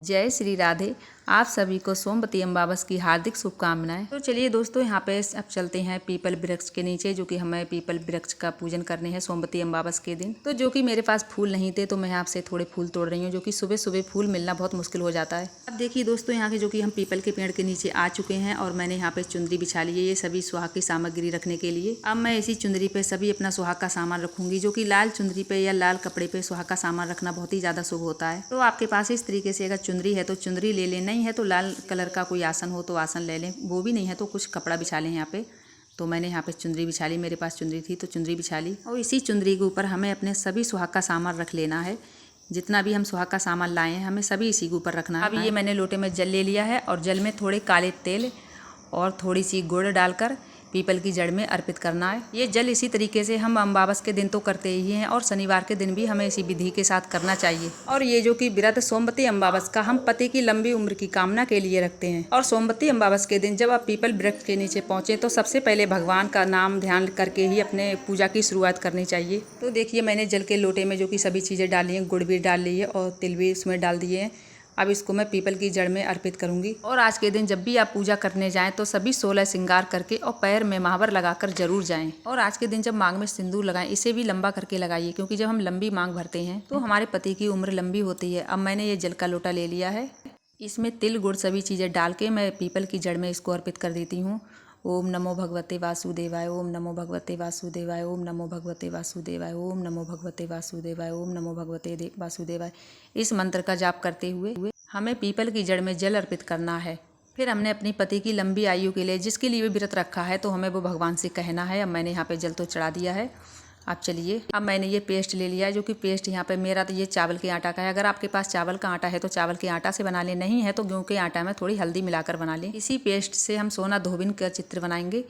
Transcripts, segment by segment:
जय श्री राधे। आप सभी को सोमवती अमावस की हार्दिक शुभकामनाएं। तो चलिए दोस्तों, यहाँ पे अब चलते हैं पीपल वृक्ष के नीचे, जो कि हमें पीपल वृक्ष का पूजन करने हैं सोमवती अमावस के दिन। तो जो कि मेरे पास फूल नहीं थे, तो मैं आपसे थोड़े फूल तोड़ रही हूँ, जो कि सुबह सुबह फूल मिलना बहुत मुश्किल हो जाता है। अब देखिए दोस्तों, यहाँ के जो कि हम पीपल के पेड़ के नीचे आ चुके हैं और मैंने यहाँ पे चुंदरी बिछा ली है, ये सभी सुहाग की सामग्री रखने के लिए। अब मैं इसी चुंदरी पे सभी अपना सुहाग का सामान रखूंगी, जो कि लाल चुंदरी पे या लाल कपड़े पे सुहाग का सामान रखना बहुत ही ज्यादा शुभ होता है। तो आपके पास इस तरीके से अगर चुंदरी है तो चुंदरी ले लें, नहीं है तो लाल कलर का कोई आसन हो तो आसन ले लें, वो भी नहीं है तो कुछ कपड़ा बिछा लें यहाँ पे। तो मैंने यहाँ पे चुंदरी बिछा ली, मेरे पास चुंदरी थी तो चुंदरी बिछा ली। और इसी चुंदरी के ऊपर हमें अपने सभी सुहाग का सामान रख लेना है। जितना भी हम सुहाग का सामान लाए हैं हमें सभी इसी के ऊपर रखना है। अब ये मैंने लोटे में जल ले लिया है और जल में थोड़े काले तेल और थोड़ी सी गुड़ डालकर पीपल की जड़ में अर्पित करना है। ये जल इसी तरीके से हम अमावस के दिन तो करते ही हैं और शनिवार के दिन भी हमें इसी विधि के साथ करना चाहिए। और ये जो कि व्रत सोमवती अमावस का हम पति की लंबी उम्र की कामना के लिए रखते हैं। और सोमवती अमावस के दिन जब आप पीपल वृक्ष के नीचे पहुंचे तो सबसे पहले भगवान का नाम ध्यान करके ही अपने पूजा की शुरुआत करनी चाहिए। तो देखिए, मैंने जल के लोटे में जो कि सभी चीज़ें डाली हैं, गुड़ भी डाल ली है और तिल भी उसमें डाल दिए हैं। अब इसको मैं पीपल की जड़ में अर्पित करूंगी। और आज के दिन जब भी आप पूजा करने जाएं तो सभी 16 श्रृंगार करके और पैर में महावर लगाकर जरूर जाएं। और आज के दिन जब मांग में सिंदूर लगाएं, इसे भी लंबा करके लगाइए, क्योंकि जब हम लंबी मांग भरते हैं तो हमारे पति की उम्र लंबी होती है। अब मैंने ये जल का लोटा ले लिया है, इसमें तिल गुड़ सभी चीज़ें डाल के मैं पीपल की जड़ में इसको अर्पित कर देती हूँ। ओम नमो भगवते वासुदेवाय, ओम नमो भगवते वासुदेवाय, ओम नमो भगवते वासुदेवाय, ओम नमो भगवते वासुदेवाय, ओम नमो भगवते वासुदेवाय। इस मंत्र का जाप करते हुए हमें पीपल की जड़ में जल अर्पित करना है। फिर हमने अपनी पति की लंबी आयु के लिए जिसके लिए भी व्रत रखा है तो हमें वो भगवान से कहना है। अब मैंने यहाँ पे जल तो चढ़ा दिया है। अब चलिए, अब मैंने ये पेस्ट ले लिया है, जो कि पेस्ट यहाँ पे मेरा तो ये चावल के आटा का है। अगर आपके पास चावल का आटा है तो चावल के आटा से बना लें, नहीं है तो गेहूं के आटा में थोड़ी हल्दी मिलाकर बना लें। इसी पेस्ट से हम सोना धोबिन का चित्र बनाएंगे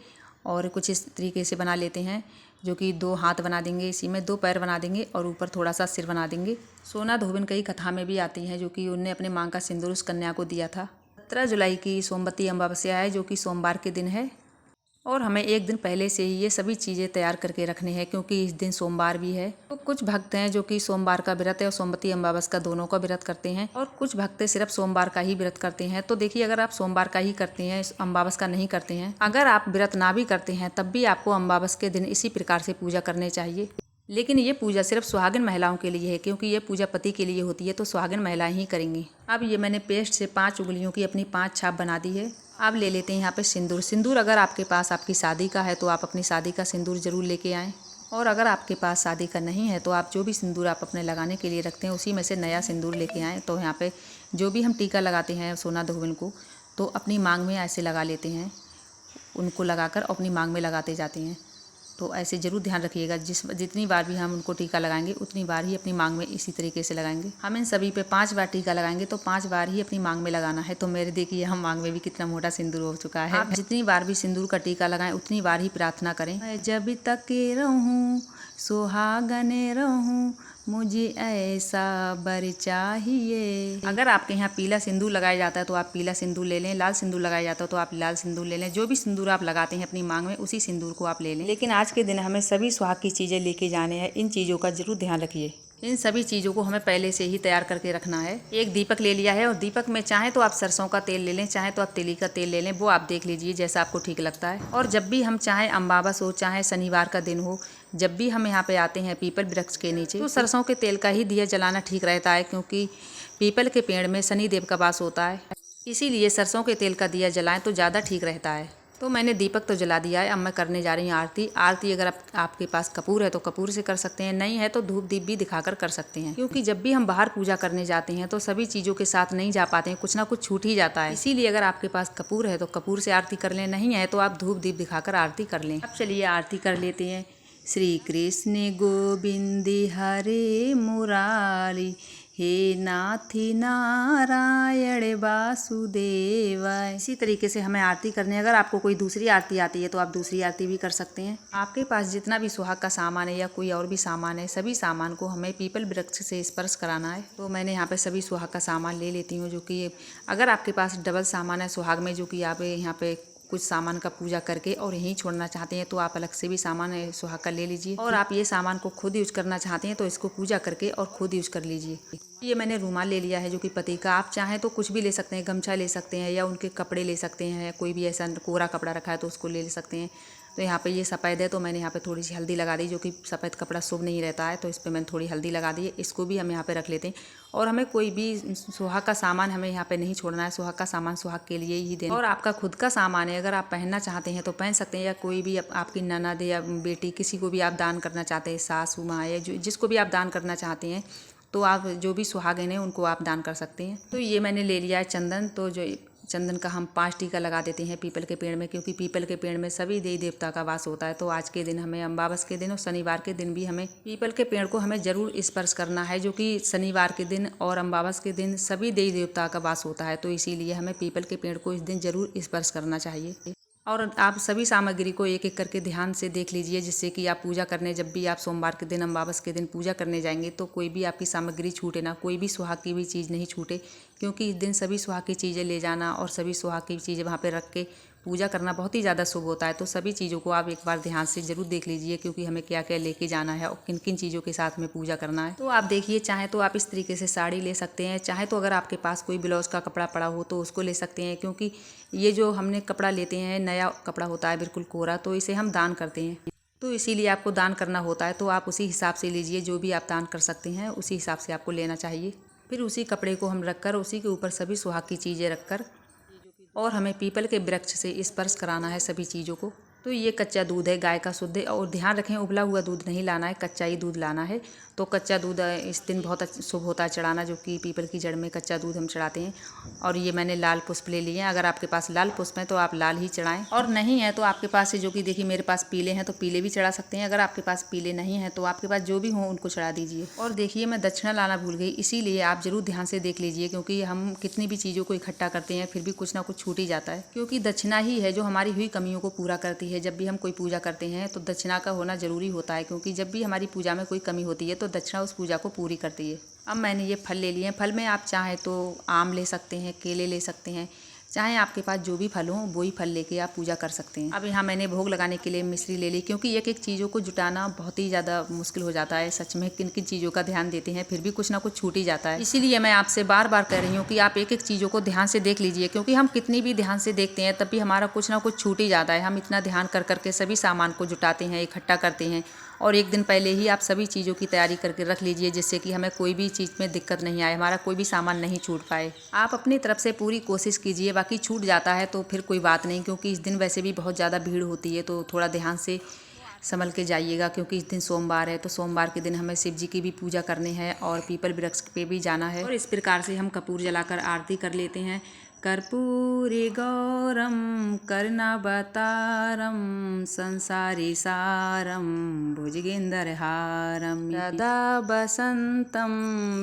और कुछ इस तरीके से बना लेते हैं, जो कि 2 हाथ बना देंगे, इसी में 2 पैर बना देंगे और ऊपर थोड़ा सा सिर बना देंगे। सोना धोबिन कई कथा में भी आती हैं, जो कि उनने अपने मांग का सिंदूर उस कन्या को दिया था। 17 जुलाई की सोमवती अमावस्या है, जो कि सोमवार के दिन है। और हमें एक दिन पहले से ही ये सभी चीज़ें तैयार करके रखने हैं, क्योंकि इस दिन सोमवार भी है। तो कुछ भक्त हैं जो कि सोमवार का व्रत है और सोमवती अमावस का दोनों का व्रत करते हैं, और कुछ भक्त सिर्फ सोमवार का ही व्रत करते हैं। तो देखिए, अगर आप सोमवार का ही करते हैं, अमावस का नहीं करते हैं, अगर आप व्रत ना भी करते हैं तब भी आपको अमावस के दिन इसी प्रकार से पूजा करने चाहिए। लेकिन ये पूजा सिर्फ सुहागिन महिलाओं के लिए है, क्योंकि ये पूजा पति के लिए होती है, तो सुहागिन महिलाएं ही करेंगी। अब ये मैंने पेस्ट से 5 उंगलियों की अपनी 5 छाप बना दी है। अब ले लेते हैं यहाँ पे सिंदूर। सिंदूर अगर आपके पास आपकी शादी का है तो आप अपनी शादी का सिंदूर जरूर लेके आएँ, और अगर आपके पास शादी का नहीं है तो आप जो भी सिंदूर आप अपने लगाने के लिए रखते हैं उसी में से नया सिंदूर लेके आएँ। तो यहाँ पे जो भी हम टीका लगाते हैं सोना धोबिन को, तो अपनी मांग में ऐसे लगा लेते हैं, उनको लगाकर अपनी मांग में लगाते जाते हैं। तो ऐसे ज़रूर ध्यान रखिएगा, जितनी बार भी हम उनको टीका लगाएंगे उतनी बार ही अपनी मांग में इसी तरीके से लगाएंगे। हम इन सभी पे 5 बार टीका लगाएंगे तो 5 बार ही अपनी मांग में लगाना है। तो मेरे देखिए, हम मांग में भी कितना मोटा सिंदूर हो चुका है। आप जितनी बार भी सिंदूर का टीका लगाएं उतनी बार ही प्रार्थना करें, मैं जब तक रहूं सुहागने रहूं, मुझे ऐसा वर चाहिए। अगर आपके यहाँ पीला सिंदूर लगाया जाता है तो आप पीला सिंदूर ले लें, लाल सिंदूर लगाया जाता है तो आप लाल सिंदूर ले लें। जो भी सिंदूर आप लगाते हैं अपनी मांग में उसी सिंदूर को आप ले लें। लेकिन आज के दिन हमें सभी सुहाग की चीज़ें लेके जाने हैं, इन चीज़ों का जरूर ध्यान रखिए। इन सभी चीज़ों को हमें पहले से ही तैयार करके रखना है। एक दीपक ले लिया है, और दीपक में चाहे तो आप सरसों का तेल ले लें, चाहे तो आप तिली का तेल ले लें, वो आप देख लीजिए जैसा आपको ठीक लगता है। और जब भी हम चाहे अमावस हो चाहे शनिवार का दिन हो, जब भी हम यहाँ पे आते हैं पीपल वृक्ष के नीचे, तो सरसों के तेल का ही दिया जलाना ठीक रहता है, क्योंकि पीपल के पेड़ में शनिदेव का वास होता है। इसीलिए सरसों के तेल का दिया जलाएं तो ज़्यादा ठीक रहता है। तो मैंने दीपक तो जला दिया है। अब मैं करने जा रही हूँ आरती। आरती अगर आपके पास कपूर है तो कपूर से कर सकते हैं, नहीं है तो धूप दीप भी दिखाकर कर सकते हैं, क्योंकि जब भी हम बाहर पूजा करने जाते हैं तो सभी चीज़ों के साथ नहीं जा पाते हैं, कुछ ना कुछ छूट ही जाता है। इसीलिए अगर आपके पास कपूर है तो कपूर से आरती कर लें, नहीं है तो आप धूप दीप दिखाकर आरती कर लें। अब चलिए आरती कर लेते हैं। श्री कृष्ण गोविंद हरे मुरारी, हे नाथी नारायण वासुदेवाय। इसी तरीके से हमें आरती करनी है। अगर आपको कोई दूसरी आरती आती है तो आप दूसरी आरती भी कर सकते हैं। आपके पास जितना भी सुहाग का सामान है या कोई और भी सामान है, सभी सामान को हमें पीपल वृक्ष से स्पर्श कराना है। तो मैंने यहाँ पे सभी सुहाग का सामान ले लेती हूँ, जो कि अगर आपके पास डबल सामान है सुहाग में, जो कि आप यहाँ पे कुछ सामान का पूजा करके और यहीं छोड़ना चाहते हैं तो आप अलग से भी सामान सुहाग का ले लीजिए। और आप ये सामान को खुद यूज करना चाहते हैं तो इसको पूजा करके और खुद यूज कर लीजिए। ये मैंने रूमाल ले लिया है जो कि पति का, आप चाहें तो कुछ भी ले सकते हैं, गमछा ले सकते हैं या उनके कपड़े ले सकते हैं, कोई भी ऐसा कोरा कपड़ा रखा है तो उसको ले सकते हैं। तो यहाँ पे ये सफ़ेद है तो मैंने यहाँ पे थोड़ी सी हल्दी लगा दी, जो कि सफ़ेद कपड़ा शुभ नहीं रहता है तो इस पर मैंने थोड़ी हल्दी लगा दी है। इसको भी हम यहाँ पे रख लेते हैं। और हमें कोई भी सुहाग का सामान हमें यहाँ पे नहीं छोड़ना है, सुहाग का सामान सुहाग के लिए ही देना। और आपका खुद का सामान है, अगर आप पहनना चाहते हैं तो पहन सकते हैं, या कोई भी आपकी ननद या बेटी किसी को भी आप दान करना चाहते हैं, सासू माँ या जिसको भी आप दान करना चाहते हैं तो आप जो भी सुहागिन है उनको आप दान कर सकते हैं। तो ये मैंने ले लिया है चंदन, तो जो चंदन का हम 5 टीका लगा देते हैं पीपल के पेड़ में, क्योंकि पीपल के पेड़ में सभी देवी देवता का वास होता है। तो आज के दिन हमें अमावस के दिन और शनिवार के दिन भी हमें पीपल के पेड़ को हमें जरूर स्पर्श करना है, जो कि शनिवार के दिन और अमावस के दिन सभी देवी देवता का वास होता है। तो इसीलिए हमें पीपल के पेड़ को इस दिन जरूर स्पर्श करना चाहिए। और आप सभी सामग्री को एक एक करके ध्यान से देख लीजिए, जिससे कि आप पूजा करने जब भी आप सोमवार के दिन अमावस के दिन पूजा करने जाएंगे तो कोई भी आपकी सामग्री छूटे ना, कोई भी सुहाग की भी चीज़ नहीं छूटे, क्योंकि इस दिन सभी सुहाग की चीज़ें ले जाना और सभी सुहाग की चीज़ें वहाँ पे रख के पूजा करना बहुत ही ज़्यादा शुभ होता है। तो सभी चीज़ों को आप एक बार ध्यान से ज़रूर देख लीजिए, क्योंकि हमें क्या क्या लेके जाना है और किन किन चीज़ों के साथ में पूजा करना है। तो आप देखिए, चाहे तो आप इस तरीके से साड़ी ले सकते हैं, चाहे तो अगर आपके पास कोई ब्लाउज़ का कपड़ा पड़ा हो तो उसको ले सकते हैं, क्योंकि ये जो हमने कपड़ा लेते हैं नया कपड़ा होता है बिल्कुल कोरा, तो इसे हम दान करते हैं। तो इसीलिए आपको दान करना होता है, तो आप उसी हिसाब से लीजिए, जो भी आप दान कर सकते हैं उसी हिसाब से आपको लेना चाहिए। फिर उसी कपड़े को हम रखकर उसी के ऊपर सभी सुहाग की चीज़ें रखकर और हमें पीपल के वृक्ष से स्पर्श कराना है सभी चीज़ों को। तो ये कच्चा दूध है, गाय का शुद्ध है, और ध्यान रखें उबला हुआ दूध नहीं लाना है, कच्चा ही दूध लाना है। तो कच्चा दूध इस दिन बहुत शुभ होता है चढ़ाना, जो कि पीपल की जड़ में कच्चा दूध हम चढ़ाते हैं। और ये मैंने लाल पुष्प ले लिए हैं, अगर आपके पास लाल पुष्प हैं तो आप लाल ही चढ़ाएं, और नहीं है तो आपके पास जो कि देखिए मेरे पास पीले हैं तो पीले भी चढ़ा सकते हैं। अगर आपके पास पीले नहीं हैं तो आपके पास जो भी हों उनको चढ़ा दीजिए। और देखिए मैं दक्षिणा लाना भूल गई, इसीलिए आप जरूर ध्यान से देख लीजिए, क्योंकि हम कितनी भी चीज़ों को इकट्ठा करते हैं फिर भी कुछ ना कुछ छूट ही जाता है, क्योंकि दक्षिणा ही है जो हमारी हुई कमियों को पूरा करती है। जब भी हम कोई पूजा करते हैं तो दक्षिणा का होना जरूरी होता है, क्योंकि जब भी हमारी पूजा में कोई कमी होती है तो दक्षिणा उस पूजा को पूरी करती है। अब मैंने ये फल ले लिए हैं, फल में आप चाहें तो आम ले सकते हैं, केले ले सकते हैं, चाहे आपके पास जो भी फल हो वही फल लेके आप पूजा कर सकते हैं। अब यहाँ मैंने भोग लगाने के लिए मिश्री ले ली, क्योंकि एक एक चीज़ों को जुटाना बहुत ही ज़्यादा मुश्किल हो जाता है। सच में किन किन चीज़ों का ध्यान देते हैं फिर भी कुछ ना कुछ छूट ही जाता है। इसीलिए मैं आपसे बार बार कह रही हूँ कि आप एक एक चीज़ों को ध्यान से देख लीजिए, क्योंकि हम कितनी भी ध्यान से देखते हैं तब भी हमारा कुछ ना कुछ छूट ही जाता है। हम इतना ध्यान कर करके सभी सामान को जुटाते हैं, इकट्ठा करते हैं, और एक दिन पहले ही आप सभी चीज़ों की तैयारी करके रख लीजिए, जिससे कि हमें कोई भी चीज़ में दिक्कत नहीं आए, हमारा कोई भी सामान नहीं छूट पाए। आप अपनी तरफ से पूरी कोशिश कीजिए, बाकी छूट जाता है तो फिर कोई बात नहीं, क्योंकि इस दिन वैसे भी बहुत ज़्यादा भीड़ होती है, तो थोड़ा ध्यान से संभल के जाइएगा, क्योंकि इस दिन सोमवार है। तो सोमवार के दिन हमें शिव जी की भी पूजा करनी है और पीपल वृक्ष पे भी जाना है। और इस प्रकार से हम कपूर जलाकर आरती कर लेते हैं। कर्पूरी गौरम कर्णावतारम संसारी सारम भुजगेंद्रहारम यदा बसंतम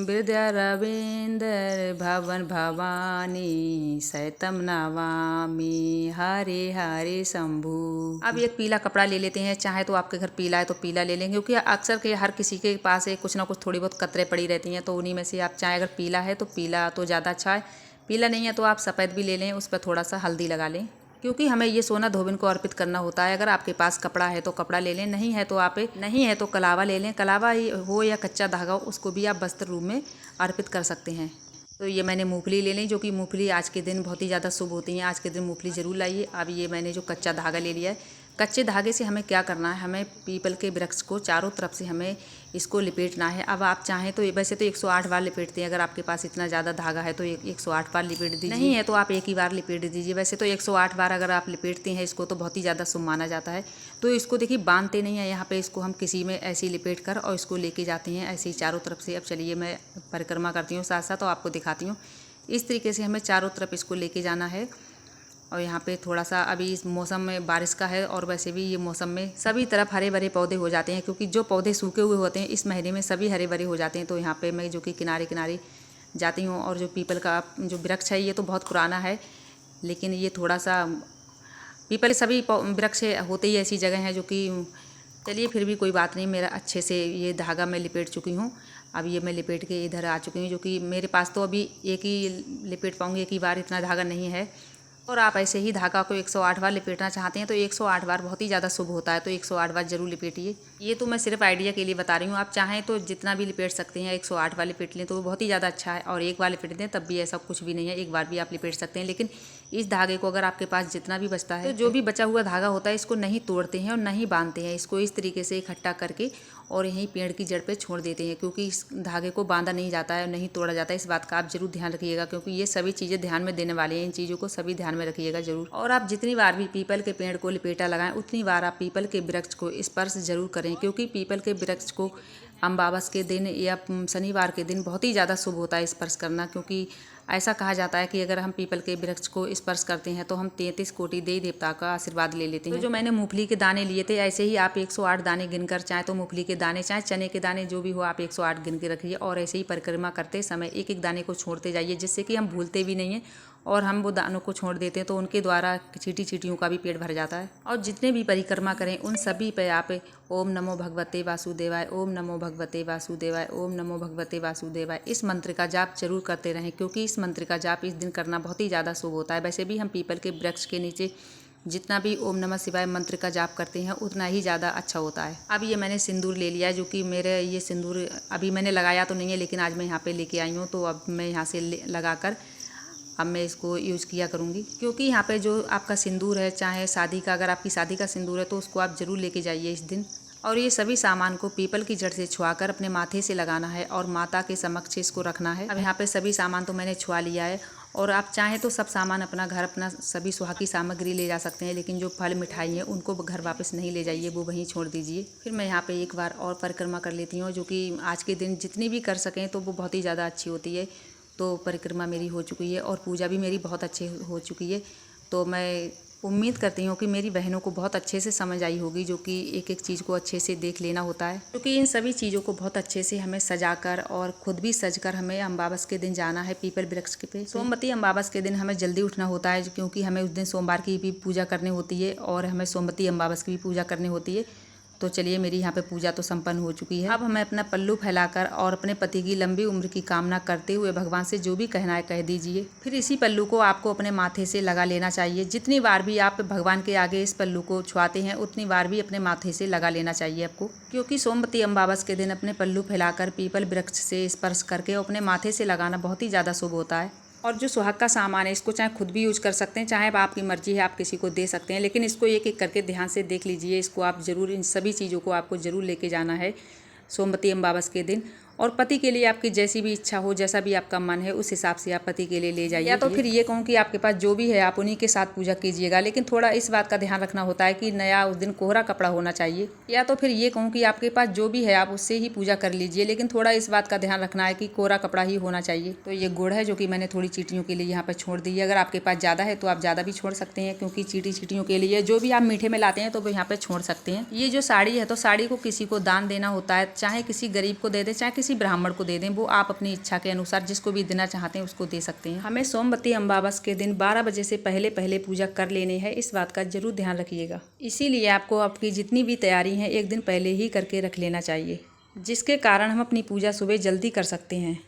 विद्यारविंदर भवन भवानी सैतम नवामि हरे हरे शंभु। अब एक पीला कपड़ा ले लेते हैं, चाहे तो आपके घर पीला है तो पीला ले लेंगे, क्योंकि अक्सर के हर किसी के पास कुछ ना कुछ थोड़ी बहुत कतरे पड़ी रहती हैं, तो उन्हीं में से आप चाहे अगर पीला है तो पीला तो ज़्यादा अच्छा है, पीला नहीं है तो आप सफ़ेद भी ले लें, उस पर थोड़ा सा हल्दी लगा लें, क्योंकि हमें ये सोना धोबिन को अर्पित करना होता है। अगर आपके पास कपड़ा है तो कपड़ा ले लें, नहीं है तो कलावा ले लें, कलावा हो या कच्चा धागा हो, उसको भी आप वस्त्र रूप में अर्पित कर सकते हैं। तो ये मैंने मूंगफली ले ली, जो कि मूंगफली आज के दिन बहुत ही ज़्यादा शुभ होती हैं, आज के दिन मूंगफली ज़रूर लाइए। अब ये मैंने जो कच्चा धागा ले लिया है, कच्चे धागे से हमें क्या करना है, हमें पीपल के वृक्ष को चारों तरफ से हमें इसको लपेटना है। अब आप चाहें तो वैसे तो 108 बार लपेटते हैं, अगर आपके पास इतना ज़्यादा धागा है तो 108 बार लपेट दीजिए, नहीं है तो आप एक ही बार लपेट दीजिए। वैसे तो 108 बार अगर आप लपेटते हैं इसको तो बहुत ही ज़्यादा शुभ माना जाता है। तो इसको देखिए बांधते नहीं है यहाँ पे, इसको हम किसी में ऐसे ही लपेट कर और इसको लेके जाते हैं ऐसे ही चारों तरफ से। अब चलिए मैं परिक्रमा करती हूँ साथ साथ, तो आपको दिखाती हूँ। इस तरीके से हमें चारों तरफ इसको लेके जाना है। और यहाँ पे थोड़ा सा अभी इस मौसम में बारिश का है, और वैसे भी ये मौसम में सभी तरफ हरे भरे पौधे हो जाते हैं, क्योंकि जो पौधे सूखे हुए होते हैं इस महीने में सभी हरे भरे हो जाते हैं। तो यहाँ पे मैं जो कि किनारे किनारे जाती हूँ। और जो पीपल का जो वृक्ष है ये तो बहुत पुराना है, लेकिन ये थोड़ा सा पीपल सभी वृक्ष होते ही ऐसी जगह हैं जो कि, चलिए फिर भी कोई बात नहीं, मेरा अच्छे से ये धागा मैं लिपेट चुकी हूँ। अब ये मैं लिपेट के इधर आ चुकी हूँ, जो कि मेरे पास तो अभी एक ही लिपेट पाऊँगी, एक ही बार, इतना धागा नहीं है। और आप ऐसे ही धागा को 108 बार लपेटना चाहते हैं तो 108 बार बहुत ही ज़्यादा शुभ होता है, तो 108 बार जरूर लपेटिए। ये तो मैं सिर्फ आइडिया के लिए बता रही हूँ, आप चाहें तो जितना भी लपेट सकते हैं, 108 बार लपेट लें तो वो बहुत ही ज़्यादा अच्छा है। और एक बार लपेट दें तब भी ऐसा कुछ भी नहीं है, एक बार भी आप लपेट सकते हैं। लेकिन इस धागे को अगर आपके पास जितना भी बचता है, तो जो भी बचा हुआ धागा होता है इसको नहीं तोड़ते हैं और नहीं बांधते हैं, इसको इस तरीके से इकट्ठा करके और यहीं पेड़ की जड़ पे छोड़ देते हैं, क्योंकि इस धागे को बांधा नहीं जाता है, नहीं तोड़ा जाता है। इस बात का आप जरूर ध्यान रखिएगा, क्योंकि ये सभी चीज़ें ध्यान में देने वाले हैं, इन चीज़ों को सभी ध्यान में रखिएगा जरूर। और आप जितनी बार भी पीपल के पेड़ को लपेटा लगाएं उतनी बार आप पीपल के वृक्ष को स्पर्श जरूर करें, क्योंकि पीपल के वृक्ष को अमावस के दिन या शनिवार के दिन बहुत ही ज़्यादा शुभ होता है स्पर्श करना, क्योंकि ऐसा कहा जाता है कि अगर हम पीपल के वृक्ष को स्पर्श करते हैं तो हम 33 कोटि देवी देवता का आशीर्वाद ले लेते हैं। तो जो मैंने मूंगफली के दाने लिए थे, ऐसे ही आप 108 दाने गिनकर, चाहे तो मूंगफली के दाने चाहे चने के दाने जो भी हो, आप 108 गिन के रखिए और ऐसे ही परिक्रमा करते समय एक एक दाने को छोड़ते जाइए, जिससे कि हम भूलते भी नहीं हैं और हम वो दानों को छोड़ देते हैं तो उनके द्वारा चींटी चींटियों का भी पेट भर जाता है। और जितने भी परिक्रमा करें उन सभी पे आप ओम नमो भगवते वासुदेवाय, ओम नमो भगवते वासुदेवाय, ओम नमो भगवते वासुदेवाय, इस मंत्र का जाप जरूर करते रहें, क्योंकि इस मंत्र का जाप इस दिन करना बहुत ही ज़्यादा शुभ होता है। वैसे भी हम पीपल के वृक्ष के नीचे जितना भी ओम नमः शिवाय मंत्र का जाप करते हैं उतना ही ज़्यादा अच्छा होता है। अब ये मैंने सिंदूर ले लिया है, जो कि मेरे ये सिंदूर अभी मैंने लगाया तो नहीं है, लेकिन आज मैं यहाँ पे लेके आई हूँ, तो अब मैं यहाँ से लगाकर अब मैं इसको यूज़ किया करूँगी। क्योंकि यहाँ पे जो आपका सिंदूर है, चाहे शादी का, अगर आपकी शादी का सिंदूर है तो उसको आप ज़रूर लेके जाइए इस दिन। और ये सभी सामान को पीपल की जड़ से छुआकर अपने माथे से लगाना है और माता के समक्ष इसको रखना है। अब यहाँ पे सभी सामान तो मैंने छुआ लिया है, और आप चाहें तो सब सामान अपना घर, अपना सभी सुहाग की सामग्री ले जा सकते हैं, लेकिन जो फल मिठाई है उनको घर वापस नहीं ले जाइए, वो वहीं छोड़ दीजिए। फिर मैं यहाँ पे एक बार और परिक्रमा कर लेती हूँ, जो कि आज के दिन जितनी भी कर सकें तो वो बहुत ही ज़्यादा अच्छी होती है। तो परिक्रमा मेरी हो चुकी है और पूजा भी मेरी बहुत अच्छे हो चुकी है। तो मैं उम्मीद करती हूँ कि मेरी बहनों को बहुत अच्छे से समझ आई होगी, जो कि एक एक चीज़ को अच्छे से देख लेना होता है, क्योंकि इन सभी चीज़ों को बहुत अच्छे से हमें सजाकर और खुद भी सजकर हमें अमावस के दिन जाना है पीपल वृक्ष के पे। सोमवती अमावस के दिन हमें जल्दी उठना होता है, क्योंकि हमें उस दिन सोमवार की भी पूजा करनी होती है और हमें सोमवती अमावस की भी पूजा करनी होती है। तो चलिए, मेरी यहाँ पे पूजा तो संपन्न हो चुकी है। अब हमें अपना पल्लू फैलाकर और अपने पति की लंबी उम्र की कामना करते हुए भगवान से जो भी कहना है कह दीजिए। फिर इसी पल्लू को आपको अपने माथे से लगा लेना चाहिए। जितनी बार भी आप भगवान के आगे इस पल्लू को छुआते हैं उतनी बार भी अपने माथे से लगा लेना चाहिए आपको, क्योंकि सोमवती अमावस के दिन अपने पल्लू फैलाकर पीपल वृक्ष से स्पर्श करके अपने माथे से लगाना बहुत ही ज़्यादा शुभ होता है। और जो सुहाग का सामान है, इसको चाहे खुद भी यूज कर सकते हैं, चाहे आपकी मर्जी है आप किसी को दे सकते हैं, लेकिन इसको एक एक करके ध्यान से देख लीजिए। इसको आप ज़रूर, इन सभी चीज़ों को आपको ज़रूर लेके जाना है सोमवती अमावस के दिन। और पति के लिए आपकी जैसी भी इच्छा हो, जैसा भी आपका मन है, उस हिसाब से आप पति के लिए ले जाइए। या तो फिर ये कहूँ कि आपके पास जो भी है आप उन्हीं के साथ पूजा कीजिएगा, लेकिन थोड़ा इस बात का ध्यान रखना होता है कि नया उस दिन कोहरा कपड़ा होना चाहिए। या तो फिर ये कहूँ कि आपके पास जो भी है आप उससे ही पूजा कर लीजिए, लेकिन थोड़ा इस बात का ध्यान रखना है कि कोहरा कपड़ा ही होना चाहिए। तो ये गुड़ है जो कि मैंने थोड़ी चींटियों के लिए यहाँ पर छोड़ दी है। अगर आपके पास ज़्यादा है तो आप ज़्यादा भी छोड़ सकते हैं, क्योंकि चींटियों के लिए जो भी आप मीठे में लाते हैं तो वो यहाँ पे छोड़ सकते हैं। ये जो साड़ी है, तो साड़ी को किसी को दान देना होता है, चाहे किसी गरीब को दे दें, चाहे किसी ब्राह्मण को दे दें, वो आप अपनी इच्छा के अनुसार जिसको भी देना चाहते हैं उसको दे सकते हैं। हमें सोमवती अमावस के दिन 12 बजे से पहले पहले पूजा कर लेनी है, इस बात का जरूर ध्यान रखिएगा। इसीलिए आपको आपकी जितनी भी तैयारी है एक दिन पहले ही करके रख लेना चाहिए, जिसके कारण हम अपनी पूजा सुबह जल्दी कर सकते हैं।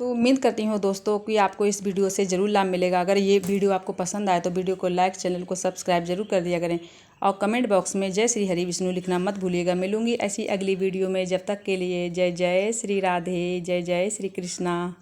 तो उम्मीद करती हूँ दोस्तों कि आपको इस वीडियो से ज़रूर लाभ मिलेगा। अगर ये वीडियो आपको पसंद आए तो वीडियो को लाइक, चैनल को सब्सक्राइब जरूर कर दिया करें और कमेंट बॉक्स में जय श्री हरि विष्णु लिखना मत भूलिएगा। मिलूंगी ऐसी अगली वीडियो में, जब तक के लिए जय जय श्री राधे, जय जय श्री कृष्णा।